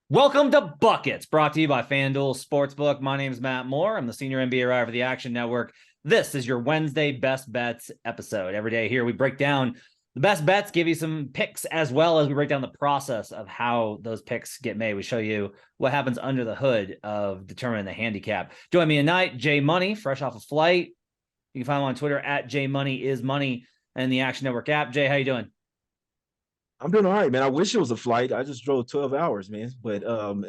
Welcome to Buckets, brought to you by FanDuel Sportsbook. My name is Matt Moore. I'm the senior NBA writer for the Action Network. This is your Wednesday Best Bets episode. Every day here we break down the best bets, give you some picks, as well as we break down the process of how those picks get made. We show you what happens under the hood of determining the handicap. Join me tonight, Jay Money, fresh off a flight. You can find him on Twitter at JMoneyIsMoney and the Action Network app. Jay, how you doing? I'm doing all right, man. I wish it was a flight. I just drove 12 hours, man. But I'm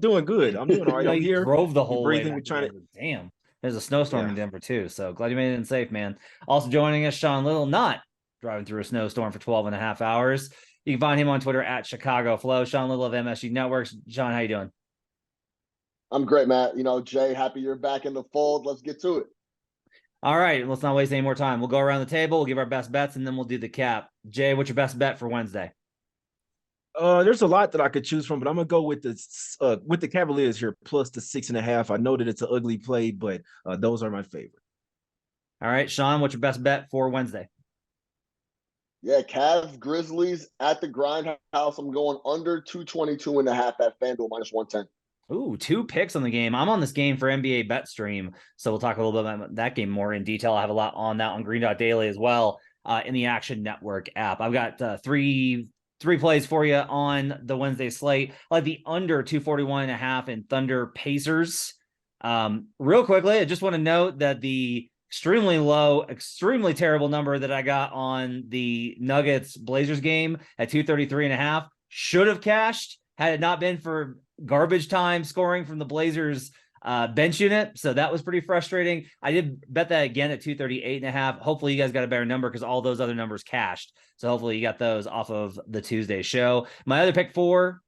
doing good. I'm doing all right. No, I'm you here. drove the We're whole way breathing. We're back to trying to, Denver. Damn. There's a snowstorm in yeah. Denver too. So glad you made it in safe, man. Also joining us, Sean Little, not driving through a snowstorm for 12 and a half hours. You can find him on Twitter at Chicago Flow. Sean Little of MSG Networks. Sean, how you doing? I'm great, Matt. Jay, happy you're back in the fold. Let's get to it. All right, let's not waste any more time. We'll go around the table, we'll give our best bets, and then we'll do the cap. Jay, what's your best bet for Wednesday? There's a lot that I could choose from, but I'm gonna go with the Cavaliers here plus the 6.5. I know that it's an ugly play, but those are my favorite. All right, Sean, what's your best bet for Wednesday? Yeah, Cavs, Grizzlies at the Grindhouse. I'm going under 222.5 at FanDuel minus 110. Ooh, two picks on the game. I'm on this game for NBA Bet Stream, so we'll talk a little bit about that game more in detail. I have a lot on that on Green Dot Daily as well in the Action Network app. I've got three plays for you on the Wednesday slate. I like the under 241.5 in Thunder Pacers. Real quickly, I just want to note that the extremely low, extremely terrible number that I got on the Nuggets Blazers game at 233.5 should have cashed had it not been for garbage time scoring from the Blazers bench unit. So that was pretty frustrating. I did bet that again at 238.5. Hopefully you guys got a better number because all those other numbers cashed. So hopefully you got those off of the Tuesday show. My other pick for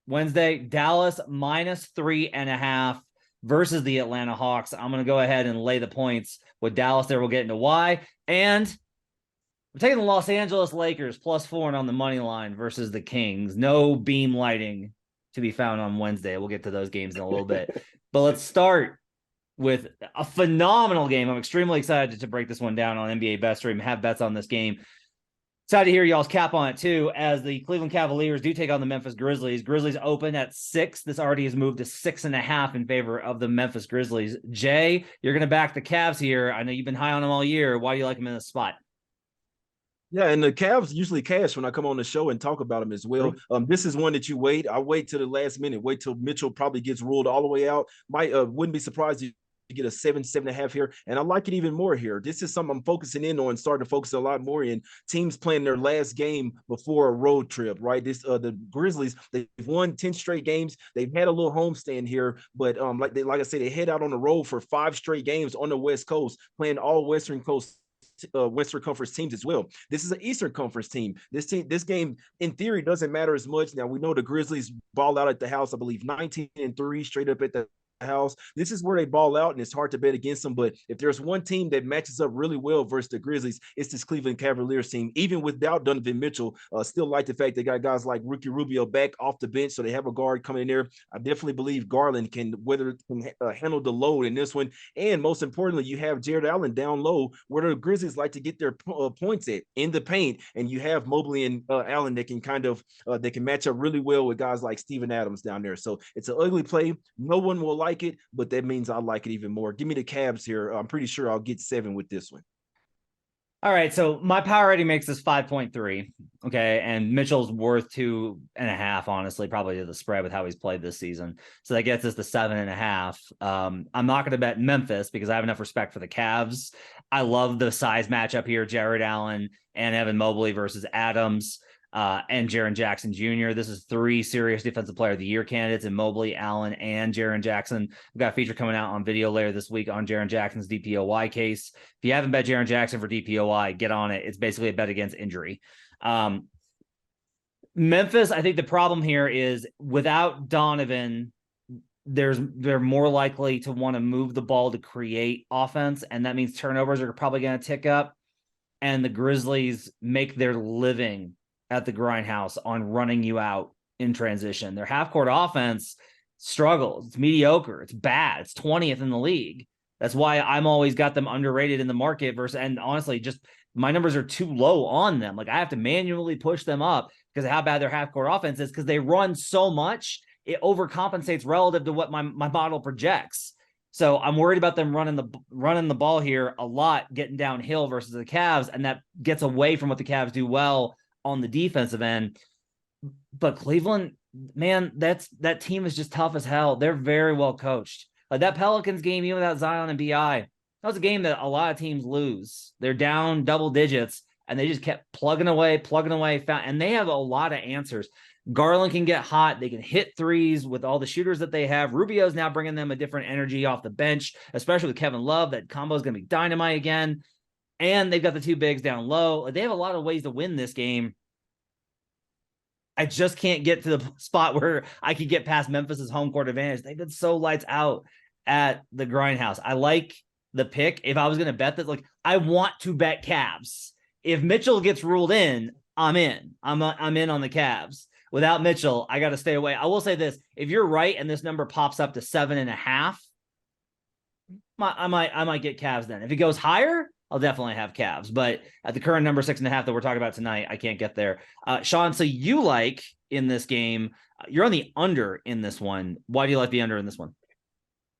Wednesday, Dallas minus 3.5 versus the Atlanta Hawks. I'm going to go ahead and lay the points with Dallas there. We'll get into why. And we're taking the Los Angeles Lakers plus 4 on the money line versus the Kings. No beam lighting to be found on Wednesday. We'll get to those games in a little bit. But let's start with a phenomenal game. I'm extremely excited to break this one down on NBA Bet Stream, have bets on this game. Excited to hear y'all's cap on it too, as the Cleveland Cavaliers do take on the Memphis Grizzlies. Grizzlies open at 6. This already has moved to 6.5 in favor of the Memphis Grizzlies. Jay, you're going to back the Cavs here. I know you've been high on them all year. Why do you like them in this spot? Yeah, and the Cavs usually cash when I come on the show and talk about them as well. This is one that you wait. I wait till the last minute. Wait till Mitchell probably gets ruled all the way out. Wouldn't be surprised if you get a 7.5 here, and I like it even more here. This is something I'm focusing in on, starting to focus a lot more in. Teams playing their last game before a road trip, right? The Grizzlies, they've won 10 straight games. They've had a little homestand here, but like I said, they head out on the road for 5 straight games on the West Coast, playing all Western Conference teams as well. This is an Eastern Conference team. This game, in theory, doesn't matter as much. Now we know the Grizzlies ball out at the house, I believe 19-3 straight up at the house. This is where they ball out, and it's hard to bet against them. But if there's one team that matches up really well versus the Grizzlies, it's this Cleveland Cavaliers team. Even without Donovan Mitchell, still like the fact they got guys like Ricky Rubio back off the bench, so they have a guard coming in there. I definitely believe Garland can handle the load in this one. And most importantly, you have Jared Allen down low, where the Grizzlies like to get their points at in the paint, and you have Mobley and Allen that can they can match up really well with guys like Steven Adams down there. So it's an ugly play. No one will like it, but that means I like it even more. Give me the Cavs here. I'm pretty sure I'll get 7 with this one. All right, so my power rating makes this 5.3. Okay, and Mitchell's worth 2.5, honestly, probably to the spread with how he's played this season. So that gets us to 7.5. I'm not going to bet Memphis because I have enough respect for the Cavs. I love the size matchup here, Jared Allen and Evan Mobley versus Adams. And Jaren Jackson Jr. This is 3 serious Defensive Player of the Year candidates in Mobley, Allen, and Jaren Jackson. We've got a feature coming out on video later this week on Jaren Jackson's DPOY case. If you haven't bet Jaren Jackson for DPOY, get on it. It's basically a bet against injury. Memphis, I think the problem here is without Donovan, they're more likely to want to move the ball to create offense, and that means turnovers are probably going to tick up. And the Grizzlies make their living at the Grindhouse on running you out in transition. Their half-court offense struggles. It's mediocre. It's bad. It's 20th in the league. That's why I'm always got them underrated in the market and honestly, just my numbers are too low on them. Like I have to manually push them up because of how bad their half-court offense is because they run so much it overcompensates relative to what my model projects. So I'm worried about them running the ball here a lot, getting downhill versus the Cavs, and that gets away from what the Cavs do well on the defensive end. But Cleveland, man, that team is just tough as hell. They're very well coached. Like that Pelicans game, even without Zion and BI, that was a game that a lot of teams lose. They're down double digits, and they just kept plugging away, and they have a lot of answers. Garland can get hot. They can hit threes with all the shooters that they have. Rubio's now bringing them a different energy off the bench, especially with Kevin Love. That combo is going to be dynamite again. And they've got the two bigs down low. They have a lot of ways to win this game. I just can't get to the spot where I could get past Memphis's home court advantage. They've been so lights out at the Grindhouse. I like the pick. If I was going to bet that, like, I want to bet Cavs. If Mitchell gets ruled in, I'm in. I'm in on the Cavs. Without Mitchell, I got to stay away. I will say this: if you're right and this number pops up to 7.5, I might get Cavs then. If it goes higher, I'll definitely have Cavs. But at the current number 6.5 that we're talking about tonight, I can't get there. Sean, so you like in this game, you're on the under in this one. Why do you like the under in this one?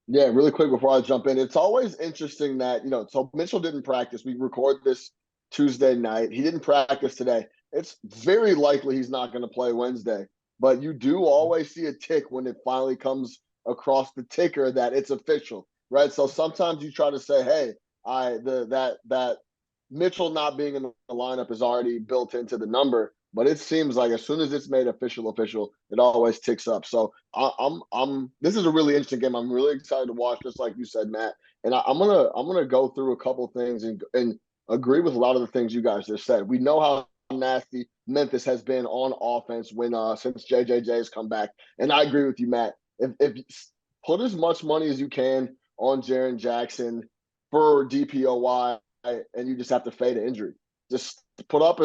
Yeah, really quick before I jump in, it's always interesting that, so Mitchell didn't practice. We record this Tuesday night. He didn't practice today. It's very likely he's not going to play Wednesday, but you do always see a tick when it finally comes across the ticker that it's official, right? So sometimes you try to say, hey, that Mitchell not being in the lineup is already built into the number, but it seems like as soon as it's made official, it always ticks up. So this is a really interesting game. I'm really excited to watch, just like you said, Matt. And I'm gonna go through a couple things and agree with a lot of the things you guys just said. We know how nasty Memphis has been on offense since JJJ's come back, and I agree with you, Matt. If put as much money as you can on Jaren Jackson for DPOY, and you just have to fade an injury. Just put up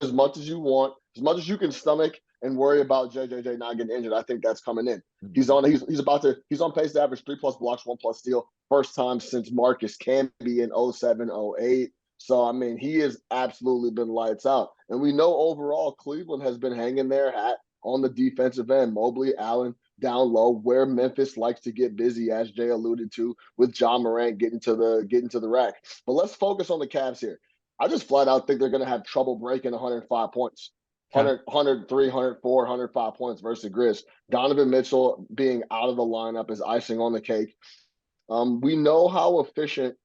as much as you want, as much as you can stomach, and worry about JJJ not getting injured. I think that's coming in. He's on pace to average 3+ blocks, 1+ steal, first time since Marcus Camby in 07-08. So, I mean, he has absolutely been lights out. And we know overall Cleveland has been hanging their hat on the defensive end. Mobley, Allen down low, where Memphis likes to get busy, as Jay alluded to, with John Morant getting to the rack. But let's focus on the Cavs here. I just flat out think they're going to have trouble breaking 105 points. 103, 104, 105 points versus Grizz. Donovan Mitchell being out of the lineup is icing on the cake. We know how efficient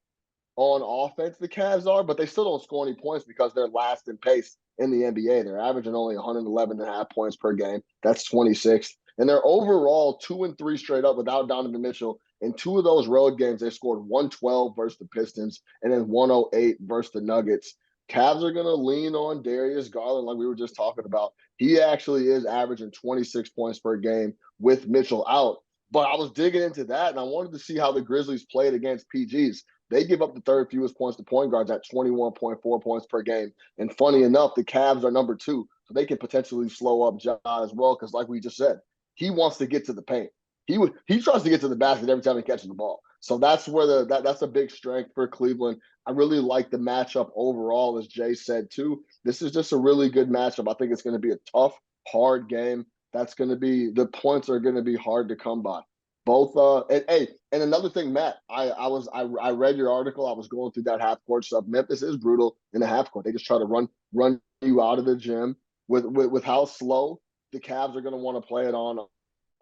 on offense the Cavs are, but they still don't score any points because they're last in pace in the NBA. They're averaging only 111.5 points per game. That's 26th. And they're overall 2-3 straight up without Donovan Mitchell. In 2 of those road games, they scored 112 versus the Pistons and then 108 versus the Nuggets. Cavs are going to lean on Darius Garland like we were just talking about. He actually is averaging 26 points per game with Mitchell out. But I was digging into that, and I wanted to see how the Grizzlies played against PGs. They give up the third fewest points to point guards at 21.4 points per game. And funny enough, the Cavs are number 2, so they can potentially slow up Ja as well because, like we just said, he wants to get to the paint. He tries to get to the basket every time he catches the ball. So that's where that's a big strength for Cleveland. I really like the matchup overall, as Jay said too. This is just a really good matchup. I think it's going to be a tough, hard game. The points are going to be hard to come by. And another thing, Matt, I read your article. I was going through that half court stuff. Memphis is brutal in the half court. They just try to run you out of the gym with how slow the Cavs are going to want to play it on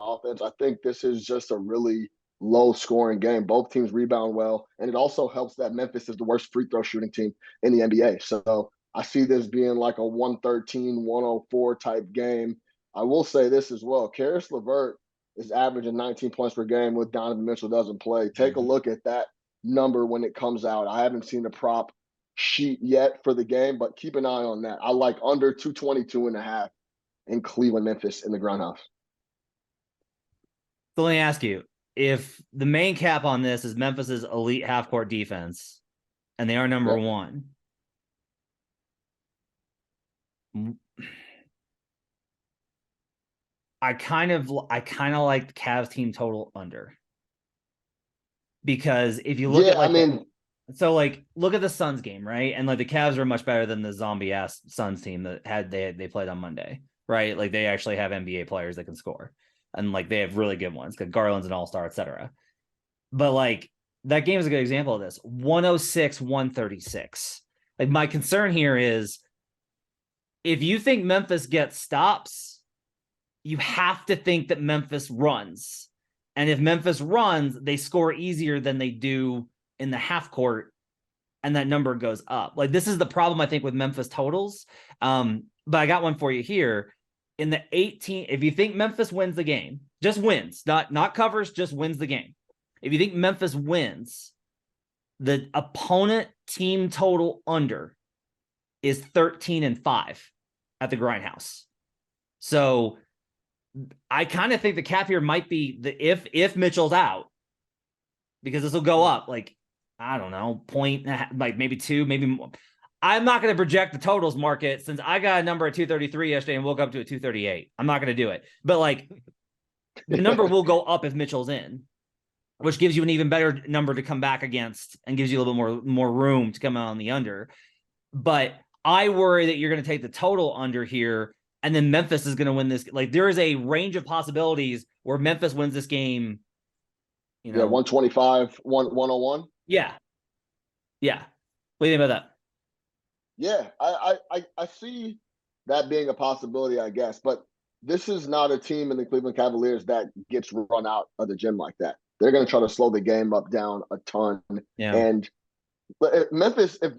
offense. I think this is just a really low scoring game. Both teams rebound well, and it also helps that Memphis is the worst free throw shooting team in the NBA. So I see this being like a 113-104 type game. I will say this as well. Karis LeVert is averaging 19 points per game with Donovan Mitchell doesn't play. Take a look at that number when it comes out. I haven't seen the prop sheet yet for the game, but keep an eye on that. I like under 222.5 in Cleveland, Memphis in the Grindhouse. So let me ask you, if the main cap on this is Memphis's elite half-court defense, and they are number 1, I kind of like the Cavs team total under, because if you look at look at the Suns game, right? And like the Cavs are much better than the zombie ass Suns team that they played on Monday, right? Like they actually have NBA players that can score. And like they have really good ones because Garland's an all-star, etc. But like that game is a good example of this. 106-136. Like my concern here is if you think Memphis gets stops, you have to think that Memphis runs. And if Memphis runs, they score easier than they do in the half court, and that number goes up. Like this is the problem I think with Memphis totals. But I got one for you here. In the 18, if you think Memphis wins the game, just wins, not covers, just wins the game. If you think Memphis wins, the opponent team total under is 13-5 at the Grindhouse. So I kind of think the cap here might be the if Mitchell's out, because this will go up like, I don't know, point, like maybe 2, maybe more. I'm not going to project the totals market since I got a number at 233 yesterday and woke up to a 238. I'm not going to do it. But like the number will go up if Mitchell's in, which gives you an even better number to come back against and gives you a little bit more room to come out on the under. But I worry that you're going to take the total under here, and then Memphis is going to win this. Like there is a range of possibilities where Memphis wins this game. You know, 125, 101. Yeah. What do you think about that? Yeah, I see that being a possibility, I guess. But this is not a team in the Cleveland Cavaliers that gets run out of the gym like that. They're going to try to slow the game up down a ton. Yeah. And but Memphis, if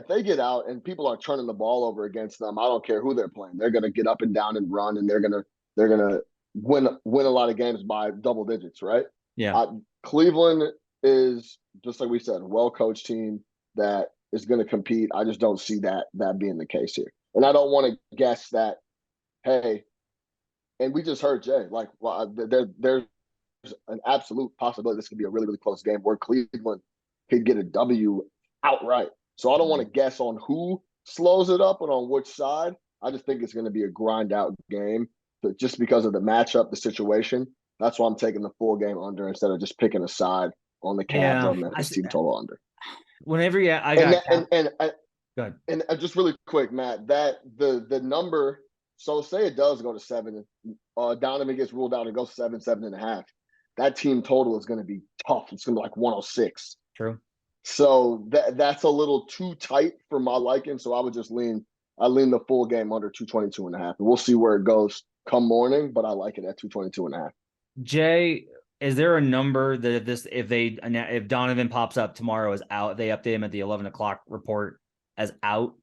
they get out and people are turning the ball over against them, I don't care who they're playing. They're going to get up and down and run, and they're going to win a lot of games by double digits, right? Yeah. Cleveland is, just like we said, a well-coached team that is going to compete. I just don't see that being the case here. And I don't want to guess that, hey, and we just heard Jay, like, well, there's an absolute possibility this could be a really, really close game where Cleveland could get a W outright. So I don't want to guess on who slows it up and on which side. I just think it's going to be a grind out game, but just because of the matchup, the situation. That's why I'm taking the full game under instead of just picking a side on the Cavs or Memphis team total under. Whenever and just really quick, Matt, that the number. So say it does go to 7, Donovan gets ruled out and goes 7.5. That team total is going to be tough. It's going to be like 106. True. So that's a little too tight for my liking. So I would just lean the full game under 222.5. And we'll see where it goes come morning, but I like it at 222.5. Jay, is there a number that if Donovan pops up tomorrow as out, they update him at the 11 o'clock report as out?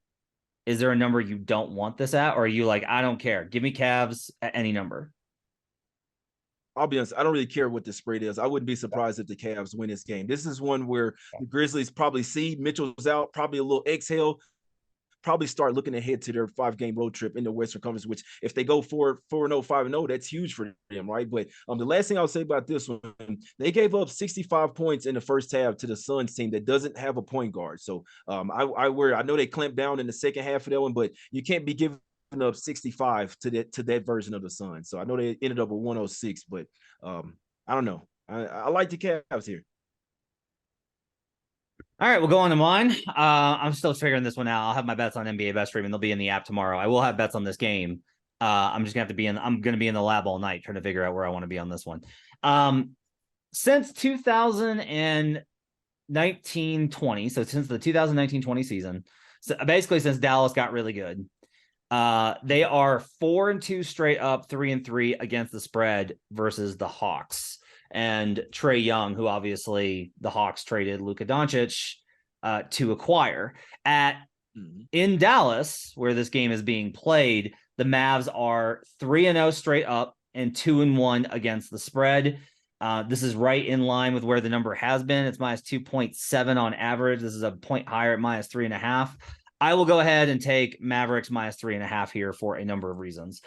Is there a number you don't want this at? Or are you like, I don't care, give me Cavs at any number? I'll be honest, I don't really care what the spread is. I wouldn't be surprised if the Cavs win this game. This is one where the Grizzlies probably see Mitchell's out, probably a little exhale, probably start looking ahead to their 5-game road trip in the Western Conference, which if they go 4-0, 5-0, that's huge for them, right? But the last thing I'll say about this one, they gave up 65 points in the first half to the Suns team that doesn't have a point guard. So I know they clamped down in the second half of that one, but you can't be giving up 65 to that version of the Suns. So I know they ended up with 106, but I don't know. I like the Cavs here. All right, we'll go on to mine. I'm still figuring this one out. I'll have my bets on NBA Bet Stream, and they'll be in the app tomorrow. I will have bets on this game. I'm just gonna have to I'm gonna be in the lab all night trying to figure out where I want to be on this one. Since 2019-20, so since the 2019-20 season, so basically since Dallas got really good, they are 4-2 straight up, 3-3 against the spread versus the Hawks. And Trae Young, who obviously the Hawks traded Luka Doncic to acquire. In Dallas, where this game is being played, the Mavs are 3-0 straight up and 2-1 against the spread. This is right in line with where the number has been. It's minus 2.7 on average. This is a point higher at minus 3.5. I will go ahead and take Mavericks minus 3.5 here for a number of reasons.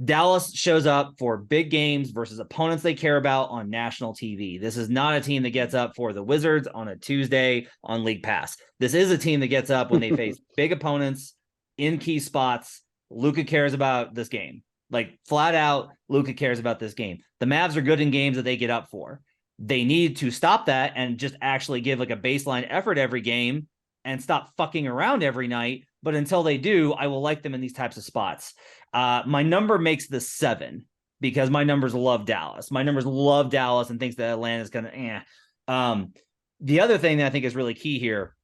Dallas shows up for big games versus opponents they care about on national TV. This is not a team that gets up for the Wizards on a Tuesday on League Pass. This is a team that gets up when they face big opponents in key spots. Luka cares about this game. Like flat out, Luka cares about this game. The Mavs are good in games that they get up for. They need to stop that and just actually give like a baseline effort every game and stop fucking around every night. But until they do, I will like them in these types of spots. My number makes the 7. because my numbers love Dallas. My numbers love Dallas and thinks that Atlanta's going to, the other thing that I think is really key here,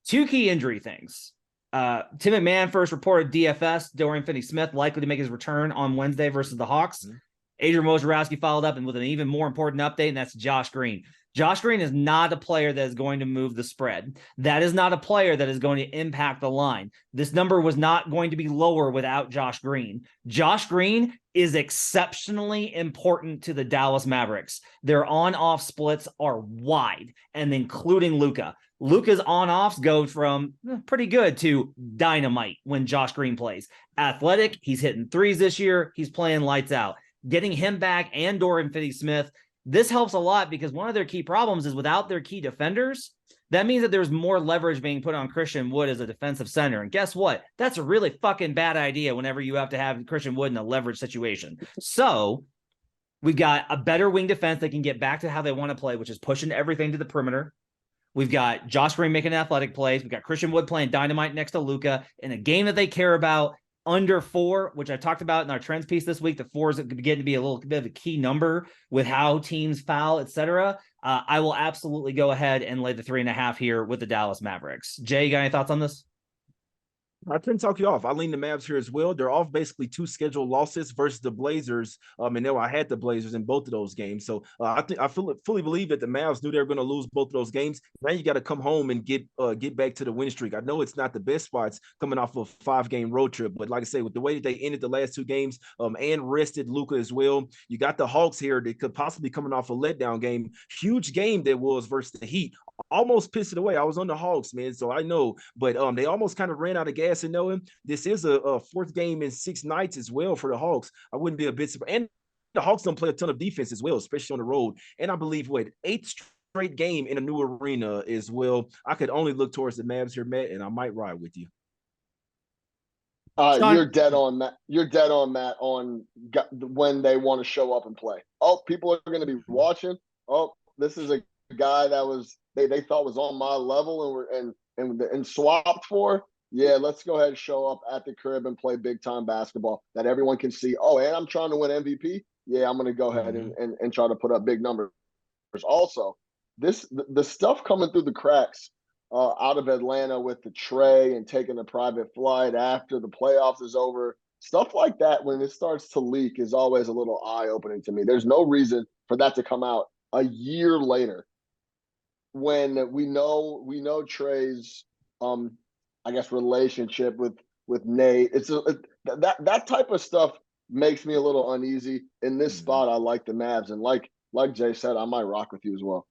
two key injury things. Tim McMahon first reported DFS, Dorian Finney-Smith likely to make his return on Wednesday versus the Hawks. Mm-hmm. Adrian Wojnarowski followed up and with an even more important update, and that's Josh Green. Josh Green is not a player that is going to move the spread. That is not a player that is going to impact the line. This number was not going to be lower without Josh Green. Josh Green is exceptionally important to the Dallas Mavericks. Their on-off splits are wide, and including Luka. Luka's on-offs go from pretty good to dynamite when Josh Green plays. Athletic, he's hitting threes this year. He's playing lights out. Getting him back and Dorian Finney-Smith, this helps a lot because one of their key problems is without their key defenders, that means that there's more leverage being put on Christian Wood as a defensive center. And guess what? That's a really fucking bad idea whenever you have to have Christian Wood in a leverage situation. So we've got a better wing defense that can get back to how they want to play, which is pushing everything to the perimeter. We've got Josh Green making athletic plays. We've got Christian Wood playing dynamite next to Luka in a game that they care about. Under 4, which I talked about in our trends piece this week. The 4 is getting to be a little bit of a key number with how teams foul, etc. I will absolutely go ahead and lay the 3.5 here with the Dallas Mavericks. Jay, you got any thoughts on this? I couldn't talk you off. I lean the Mavs here as well. They're off basically 2 scheduled losses versus the Blazers. And I had the Blazers in both of those games. So I fully believe that the Mavs knew they were going to lose both of those games. Now you got to come home and get back to the win streak. I know it's not the best spots coming off of a 5-game road trip, but like I say, with the way that they ended the last 2 games and rested Luka as well, you got the Hawks here that could possibly coming off a letdown game. Huge game that was versus the Heat. Almost pissed it away. I was on the Hawks, man, so I know. But they almost kind of ran out of gas and knowing this is a 4th game in 6 nights as well for the Hawks. I wouldn't be a bit surprised. And the Hawks don't play a ton of defense as well, especially on the road. And I believe, 8th straight game in a new arena as well. I could only look towards the Mavs here, Matt, and I might ride with you. You're dead on that. You're dead on that on when they want to show up and play. Oh, people are going to be watching. Oh, this is a guy that was they thought was on my level and swapped for. Yeah, let's go ahead and show up at the crib and play big time basketball that everyone can see. Oh, and I'm trying to win MVP. Yeah, I'm going to go ahead and try to put up big numbers. Also, the stuff coming through the cracks out of Atlanta with the Trey and taking a private flight after the playoffs is over, stuff like that when it starts to leak is always a little eye-opening to me. There's no reason for that to come out a year later when we know Trey's I guess relationship with Nate. It's that type of stuff makes me a little uneasy. In this spot, I like the Mavs, and like Jay said, I might rock with you as well.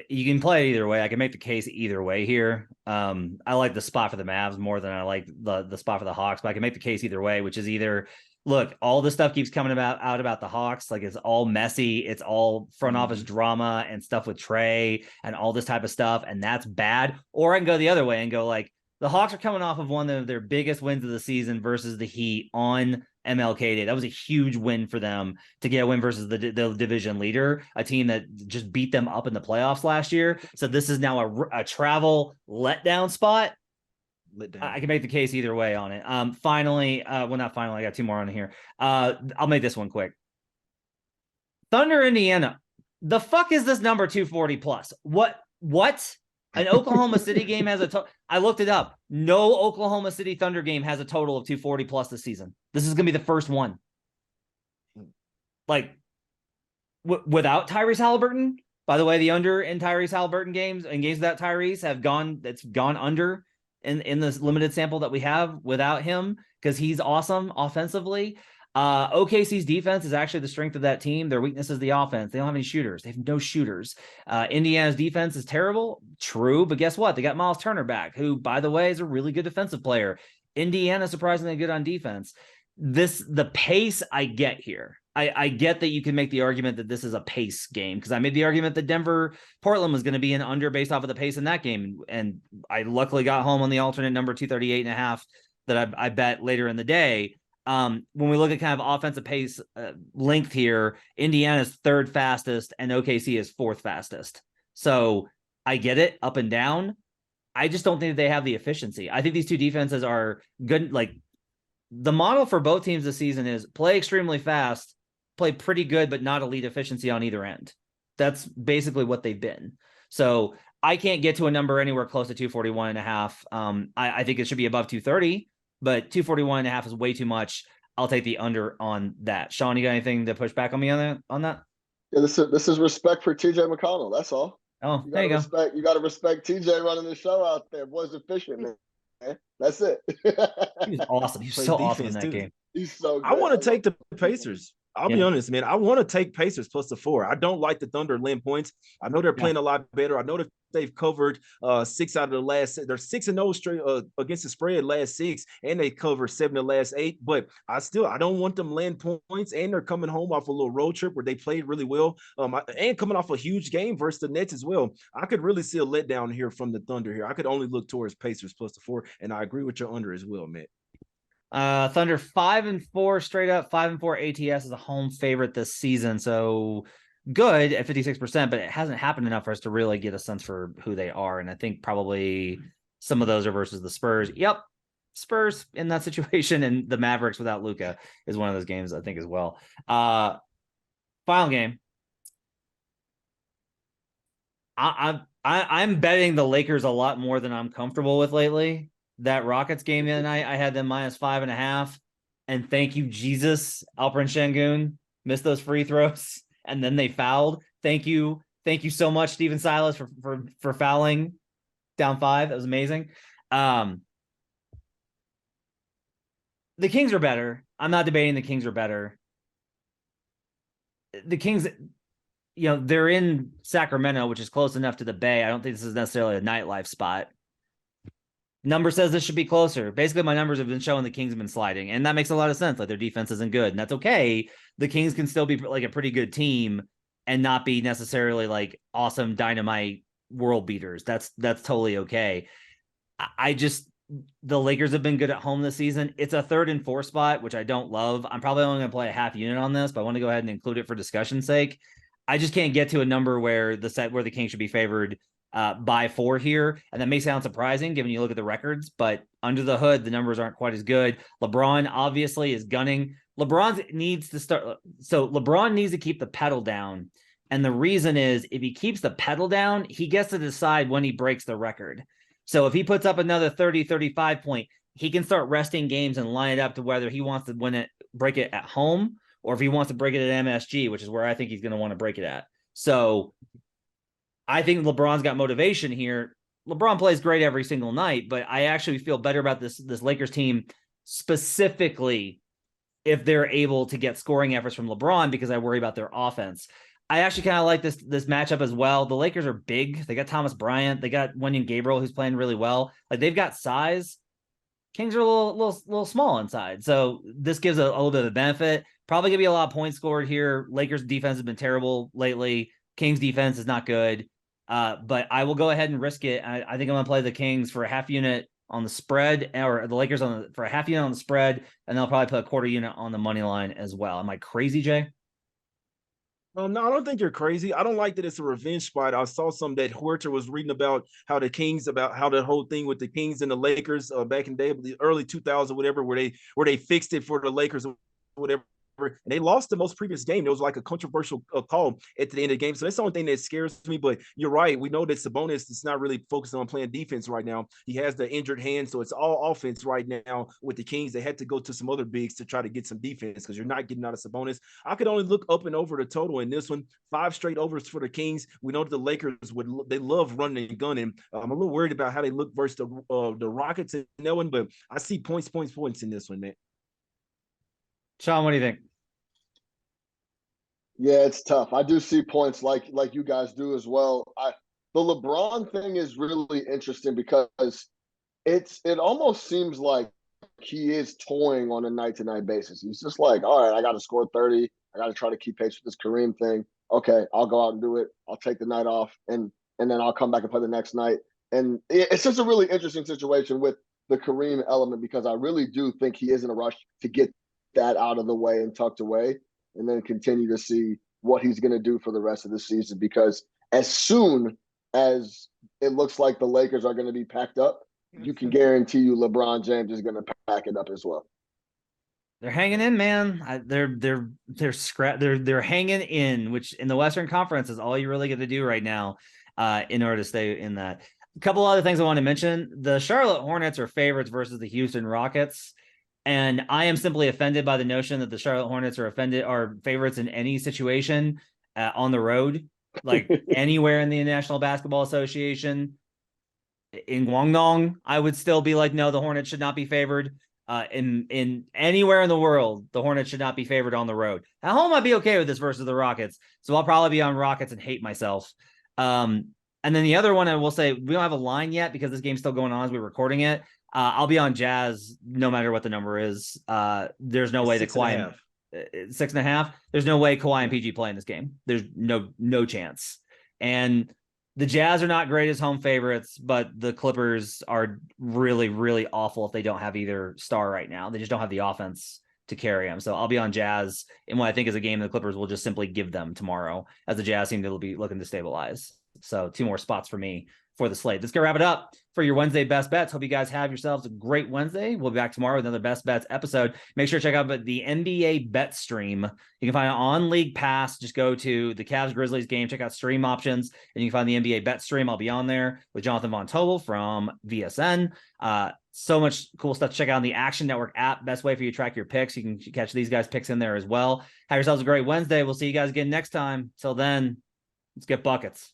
You can play it either way. I can make the case either way here. I like the spot for the Mavs more than I like the spot for the Hawks, but I can make the case either way, which is either look, all this stuff keeps coming out about the Hawks. Like it's all messy. It's all front office drama and stuff with Trey and all this type of stuff. And that's bad. Or I can go the other way and go like, the Hawks are coming off of one of their biggest wins of the season versus the Heat on MLK Day. That was a huge win for them to get a win versus the division leader, a team that just beat them up in the playoffs last year. So this is now a travel letdown spot. I can make the case either way on it. Finally, not finally, I got 2 more on here. I'll make this one quick. Thunder, Indiana. The fuck is this number 240 plus? What? An Oklahoma City game has I looked it up. No Oklahoma City Thunder game has a total of 240 plus this season. This is going to be the first one. Like, without Tyrese Halliburton, by the way, the under in Tyrese Halliburton games and games without Tyrese have gone under in this limited sample that we have without him because he's awesome offensively. OKC's defense is actually the strength of that team. Their weakness is the offense. They don't have any shooters. They have no shooters. Indiana's defense is terrible. True, but guess what? They got Miles Turner back, who, by the way, is a really good defensive player. Indiana surprisingly good on defense. The pace I get here. I get that you can make the argument that this is a pace game because I made the argument that Portland was going to be an under based off of the pace in that game. And I luckily got home on the alternate number 238.5 that I bet later in the day. When we look at kind of offensive pace length here, Indiana's 3rd fastest and OKC is 4th fastest. So I get it up and down. I just don't think that they have the efficiency. I think these two defenses are good. Like the model for both teams this season is play extremely fast play pretty good, but not elite efficiency on either end. That's basically what they've been. So I can't get to a number anywhere close to 241.5. I think it should be above 230, but 241.5 is way too much. I'll take the under on that. Sean, you got anything to push back on me on that? Yeah, this is respect for TJ McConnell. That's all. Oh, there you go. You gotta respect TJ running the show out there. Boy's efficient, man. That's it. He was awesome. He was so awesome in that game. He's so good. I want to take the Pacers. I'll be honest, man. I want to take Pacers plus the 4. I don't like the Thunder land points. I know they're playing a lot better. I know that they've covered 6 out of the last. They're 6-0 straight against the spread last 6, and they covered 7 of the last 8. But I don't want them land points, and they're coming home off a little road trip where they played really well, and coming off a huge game versus the Nets as well. I could really see a letdown here from the Thunder here. I could only look towards Pacers plus the 4, and I agree with your under as well, Matt. Thunder 5-4 straight up, 5-4 ATS is a home favorite this season. So good at 56%, but it hasn't happened enough for us to really get a sense for who they are. And I think probably some of those are versus the Spurs. Yep. Spurs in that situation, and the Mavericks without Luka is one of those games, I think, as well. Final game. I'm betting the Lakers a lot more than I'm comfortable with lately. That Rockets game the other night, I had them -5.5. And thank you, Jesus. Alperen Şengün missed those free throws, and then they fouled. Thank you so much, Stephen Silas, for fouling down 5. That was amazing. The Kings are better. I'm not debating the Kings are better. The Kings, they're in Sacramento, which is close enough to the Bay. I don't think this is necessarily a nightlife spot. Number says this should be closer. Basically, my numbers have been showing the Kings have been sliding, and that makes a lot of sense. Like, their defense isn't good, and that's okay. The Kings can still be like a pretty good team and not be necessarily like awesome dynamite world beaters. That's totally okay. The Lakers have been good at home this season. It's a 3rd and 4 spot, which I don't love. I'm probably only going to play a half unit on this, but I want to go ahead and include it for discussion's sake. I just can't get to a number where the Kings should be favored by 4 here. And that may sound surprising given you look at the records, but under the hood, the numbers aren't quite as good. LeBron obviously is gunning. LeBron needs to keep the pedal down. And the reason is, if he keeps the pedal down, he gets to decide when he breaks the record. So if he puts up another 30, 35 point, he can start resting games and line it up to whether he wants to break it at home, or if he wants to break it at MSG, which is where I think he's going to want to break it at. So I think LeBron's got motivation here. LeBron plays great every single night, but I actually feel better about this Lakers team, specifically if they're able to get scoring efforts from LeBron, because I worry about their offense. I actually kind of like this matchup as well. The Lakers are big. They got Thomas Bryant. They got Wenyen Gabriel, who's playing really well. Like, they've got size. Kings are a little small inside. So this gives a little bit of a benefit. Probably going to be a lot of points scored here. Lakers defense has been terrible lately. Kings defense is not good. But I will go ahead and risk it. I think I'm going to play the Kings for a half unit on the spread, or the Lakers for a half unit on the spread, and they'll probably put a quarter unit on the money line as well. Am I crazy, Jay? No, I don't think you're crazy. I don't like that it's a revenge spot. I saw some that Huerter was reading about how the whole thing with the Kings and the Lakers back in the early 2000s, whatever, where they fixed it for the Lakers, whatever. And they lost the most previous game. It was like a controversial call at the end of the game. So that's the only thing that scares me. But you're right. We know that Sabonis is not really focused on playing defense right now. He has the injured hand, so it's all offense right now with the Kings. They had to go to some other bigs to try to get some defense because you're not getting out of Sabonis. I could only look up and over the total in this one. 5 straight overs for the Kings. We know that the Lakers they love running and gunning. I'm a little worried about how they look versus the Rockets in that one, but I see points in this one, man. Sean, what do you think? Yeah, it's tough. I do see points like you guys do as well. The LeBron thing is really interesting because it almost seems like he is toying on a night-to-night basis. He's just like, all right, I got to score 30. I got to try to keep pace with this Kareem thing. Okay, I'll go out and do it. I'll take the night off, and then I'll come back and play the next night. And it's just a really interesting situation with the Kareem element, because I really do think he is in a rush to get that out of the way and tucked away, and then continue to see what he's going to do for the rest of the season. Because as soon as it looks like the Lakers are going to be packed up, you can guarantee you LeBron James is going to pack it up as well. They're hanging in, man. They're hanging in, which in the Western Conference is all you really get to do right now, in order to stay in that. A couple other things I want to mention: the Charlotte Hornets are favorites versus the Houston Rockets, and I am simply offended by the notion that the Charlotte Hornets are favorites in any situation on the road, like anywhere in the National Basketball Association. In Guangdong, I would still be like, no, the Hornets should not be favored. In anywhere in the world, the Hornets should not be favored on the road. At home, I'd be okay with this versus the Rockets, so I'll probably be on Rockets and hate myself. And then the other one, I will say, we don't have a line yet because this game's still going on as we're recording it. I'll be on Jazz no matter what the number is. There's no way that Kawhi 6.5. There's no way Kawhi and PG play in this game. There's no chance. And the Jazz are not great as home favorites, but the Clippers are really, really awful if they don't have either star right now. They just don't have the offense to carry them. So I'll be on Jazz in what I think is a game the Clippers will just simply give them tomorrow, as the Jazz seem to be looking to stabilize. So 2 more spots for me for the slate. Let's go wrap it up for your Wednesday best bets. Hope you guys have yourselves a great Wednesday. We'll be back tomorrow with another best bets episode. Make sure to check out the NBA bet stream. You can find it on League Pass. Just go to the Cavs Grizzlies game, check out stream options, and you can find the NBA bet stream. I'll be on there with Jonathan Von Tobel from VSN. So much cool stuff to check out on the Action Network app. Best way for you to track your picks. You can catch these guys' picks in there as well. Have yourselves a great Wednesday. We'll see you guys again next time. Till then, let's get buckets.